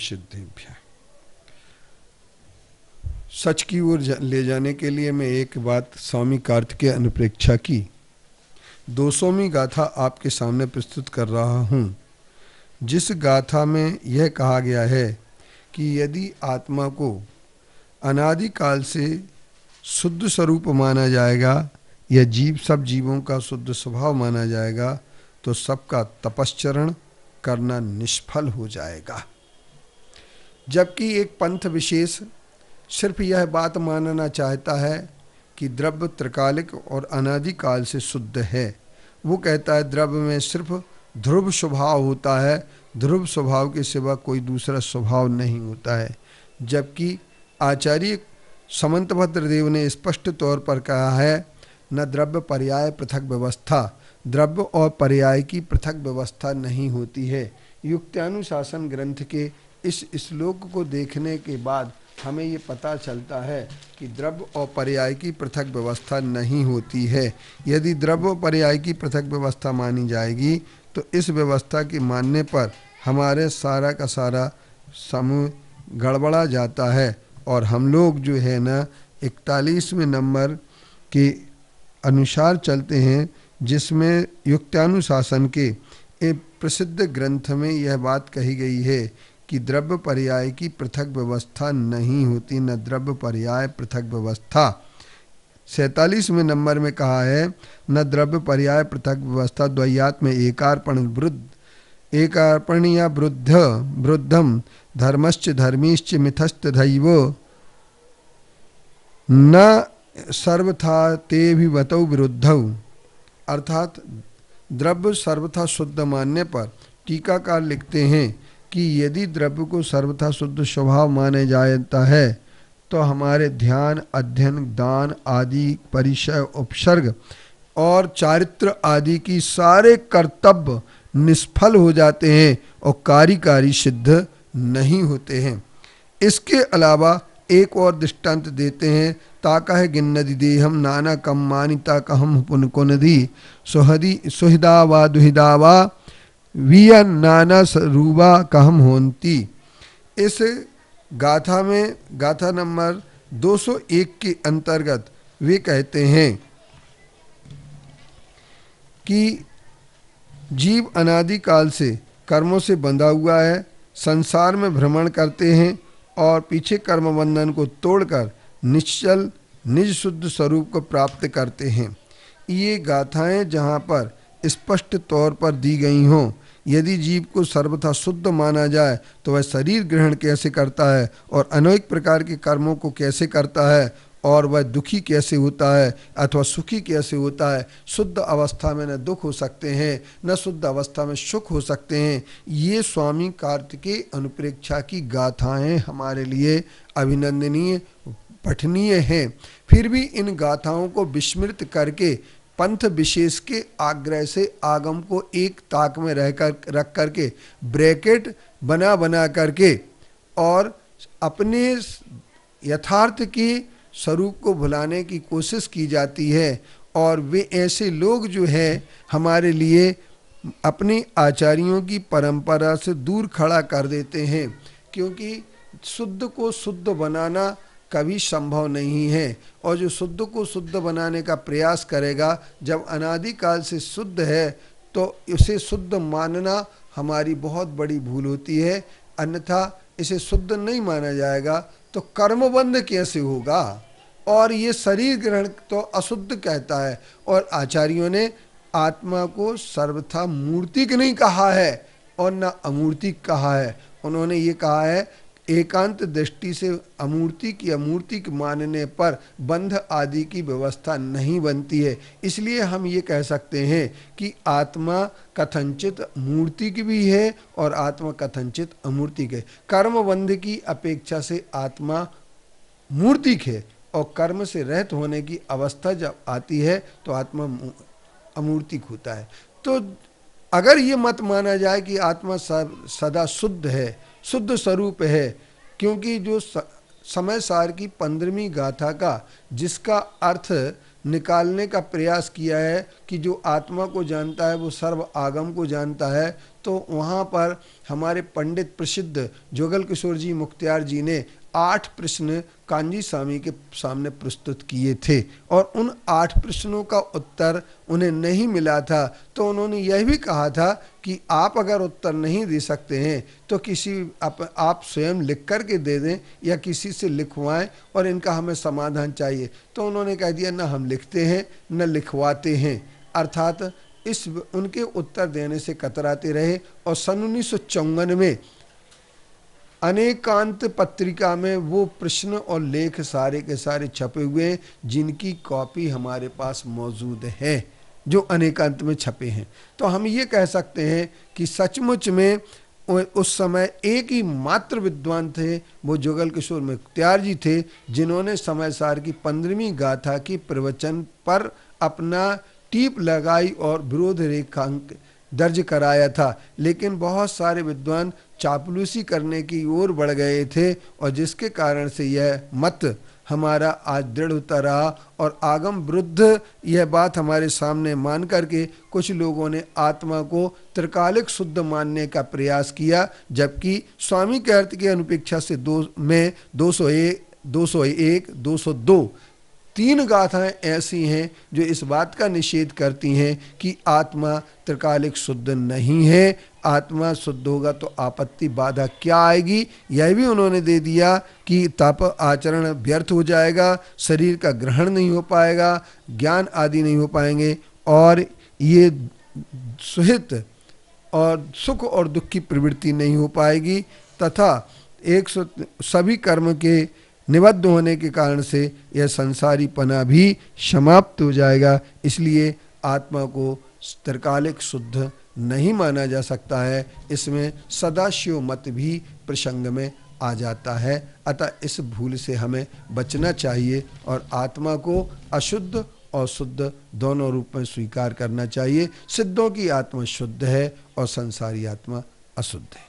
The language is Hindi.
सिद्धिभ्यः। सच की ओर ले जाने के लिए मैं एक बात स्वामी कार्तिकेय अनुप्रेक्षा की 200वीं गाथा आपके सामने प्रस्तुत कर रहा हूँ, जिस गाथा में यह कहा गया है कि यदि आत्मा को अनादिकाल से शुद्ध स्वरूप माना जाएगा या सब जीवों का शुद्ध स्वभाव माना जाएगा तो सबका तपश्चरण करना निष्फल हो जाएगा। जबकि एक पंथ विशेष सिर्फ यह बात मानना चाहता है कि द्रव्य त्रिकालिक और अनादिकाल से शुद्ध है। वो कहता है द्रव्य में सिर्फ ध्रुव स्वभाव होता है, ध्रुव स्वभाव के सिवा कोई दूसरा स्वभाव नहीं होता है। जबकि आचार्य समंतभद्र देव ने स्पष्ट तौर पर कहा है न द्रव्य पर्याय पृथक व्यवस्था, द्रव्य और पर्याय की पृथक व्यवस्था नहीं होती है। युक्त्यानुशासन ग्रंथ के इस श्लोक को देखने के बाद हमें ये पता चलता है कि द्रव्य और पर्याय की पृथक व्यवस्था नहीं होती है। यदि द्रव्य और पर्याय की पृथक व्यवस्था मानी जाएगी तो इस व्यवस्था के मानने पर हमारे सारा का सारा समूह गड़बड़ा जाता है और हम लोग जो है ना 41वें नंबर के अनुसार चलते हैं, जिसमें युक्त्यानुशासन के एक प्रसिद्ध ग्रंथ में यह बात कही गई है कि द्रव्य पर्याय की पृथक व्यवस्था नहीं होती, न द्रव्य पर्याय पृथक व्यवस्था। 47वें नंबर में कहा है न द्रव्य पर्याय पृथक व्यवस्था द्वैयात्म एकार्पण वृद्ध एकार्पणीय वृद्धम धर्मश्च धर्मीश्च मिथस्त दैव न सर्वथा ते भी वतौ विरुद्धौ। अर्थात द्रव्य सर्वथा शुद्ध मानने पर टीकाकार लिखते हैं कि यदि द्रव्य को सर्वथा शुद्ध स्वभाव माने जाता है तो हमारे ध्यान, अध्ययन, दान आदि, परिचय, उपसर्ग और चारित्र आदि की सारे कर्तव्य निष्फल हो जाते हैं और कार्यकारी सिद्ध नहीं होते हैं। इसके अलावा एक और दृष्टांत देते हैं ताका है गिन्नदि देहम नाना कम मानिता कहम पुनको नदी सुहृदा वा दुहिदा वा विया नाना रूबा कहम होंती। इस गाथा में गाथा नंबर 201 के अंतर्गत वे कहते हैं कि जीव अनादिकाल से कर्मों से बंधा हुआ है, संसार में भ्रमण करते हैं और पीछे कर्म बंधन को तोड़कर निश्चल निज शुद्ध स्वरूप को प्राप्त करते हैं। ये गाथाएं जहाँ पर स्पष्ट तौर पर दी गई हों, यदि जीव को सर्वथा शुद्ध माना जाए तो वह शरीर ग्रहण कैसे करता है और अनेक प्रकार के कर्मों को कैसे करता है और वह दुखी कैसे होता है अथवा सुखी कैसे होता है। शुद्ध अवस्था में न दुख हो सकते हैं न शुद्ध अवस्था में सुख हो सकते हैं। ये स्वामी कार्तिकेय अनुप्रेक्षा की गाथाएं हमारे लिए अभिनंदनीय पठनीय हैं। फिर भी इन गाथाओं को विस्मृत करके पंथ विशेष के आग्रह से आगम को एक ताक में रख करके ब्रैकेट बना करके और अपने यथार्थ के स्वरूप को भुलाने की कोशिश की जाती है। और वे ऐसे लोग जो है हमारे लिए अपने आचार्यों की परंपरा से दूर खड़ा कर देते हैं, क्योंकि शुद्ध को शुद्ध बनाना कभी संभव नहीं है। और जो शुद्ध को शुद्ध बनाने का प्रयास करेगा, जब अनादिकाल से शुद्ध है तो इसे शुद्ध मानना हमारी बहुत बड़ी भूल होती है। अन्यथा इसे शुद्ध नहीं माना जाएगा तो कर्मबंध कैसे होगा। और ये शरीर ग्रहण तो अशुद्ध कहता है। और आचार्यों ने आत्मा को सर्वथा मूर्तिक नहीं कहा है और न अमूर्तिक कहा है। उन्होंने ये कहा है एकांत दृष्टि से अमूर्तिक मानने पर बंध आदि की व्यवस्था नहीं बनती है। इसलिए हम ये कह सकते हैं कि आत्मा कथनचित मूर्तिक भी है और आत्मा कथनचित अमूर्तिक है। कर्मबंध की अपेक्षा से आत्मा मूर्तिक है और कर्म से रहित होने की अवस्था जब आती है तो आत्मा अमूर्तिक होता है। तो अगर ये मत माना जाए कि आत्मा सदा शुद्ध है, शुद्ध स्वरूप है, क्योंकि जो समय सार की 15वीं गाथा का जिसका अर्थ निकालने का प्रयास किया है कि जो आत्मा को जानता है वो सर्व आगम को जानता है, तो वहाँ पर हमारे पंडित प्रसिद्ध जुगल किशोर जी मुख्तियार जी ने 8 प्रश्न कांजी स्वामी के सामने प्रस्तुत किए थे और उन 8 प्रश्नों का उत्तर उन्हें नहीं मिला था। तो उन्होंने यह भी कहा था कि आप अगर उत्तर नहीं दे सकते हैं तो आप स्वयं लिख कर के दे दें या किसी से लिखवाएं और इनका हमें समाधान चाहिए। तो उन्होंने कह दिया, न हम लिखते हैं न लिखवाते हैं, अर्थात उनके उत्तर देने से कतराते रहे। और सन 1954 में अनेकांत पत्रिका में वो प्रश्न और लेख सारे के सारे छपे हुए हैं, जिनकी कॉपी हमारे पास मौजूद है, जो अनेकांत में छपे हैं। तो हम ये कह सकते हैं कि सचमुच में उस समय एक ही मात्र विद्वान थे, वो जुगल किशोर मुख्तियार जी थे, जिन्होंने समयसार की 15वीं गाथा की प्रवचन पर अपना टीप लगाई और विरोध रेखांक दर्ज कराया था। लेकिन बहुत सारे विद्वान चापलूसी करने की ओर बढ़ गए थे और जिसके कारण से यह मत हमारा आज दृढ़ होता रहा और आगम विरुद्ध यह बात हमारे सामने मान करके कुछ लोगों ने आत्मा को त्रिकालिक शुद्ध मानने का प्रयास किया, जबकि स्वामी के अर्थ की अनुपेक्षा से 201, 202 3 गाथाएं ऐसी हैं जो इस बात का निषेध करती हैं कि आत्मा त्रिकालिक शुद्ध नहीं है। आत्मा शुद्ध होगा तो आपत्ति बाधा क्या आएगी, यह भी उन्होंने दे दिया कि तप आचरण व्यर्थ हो जाएगा, शरीर का ग्रहण नहीं हो पाएगा, ज्ञान आदि नहीं हो पाएंगे और ये सुहित और सुख और दुख की प्रवृत्ति नहीं हो पाएगी तथा सभी कर्म के निबद्ध होने के कारण से यह संसारीपना भी समाप्त हो जाएगा। इसलिए आत्मा को त्रिकालिक शुद्ध नहीं माना जा सकता है। इसमें सदाशिव मत भी प्रसंग में आ जाता है। अतः इस भूल से हमें बचना चाहिए और आत्मा को अशुद्ध और शुद्ध दोनों रूप में स्वीकार करना चाहिए। सिद्धों की आत्मा शुद्ध है और संसारी आत्मा अशुद्ध है।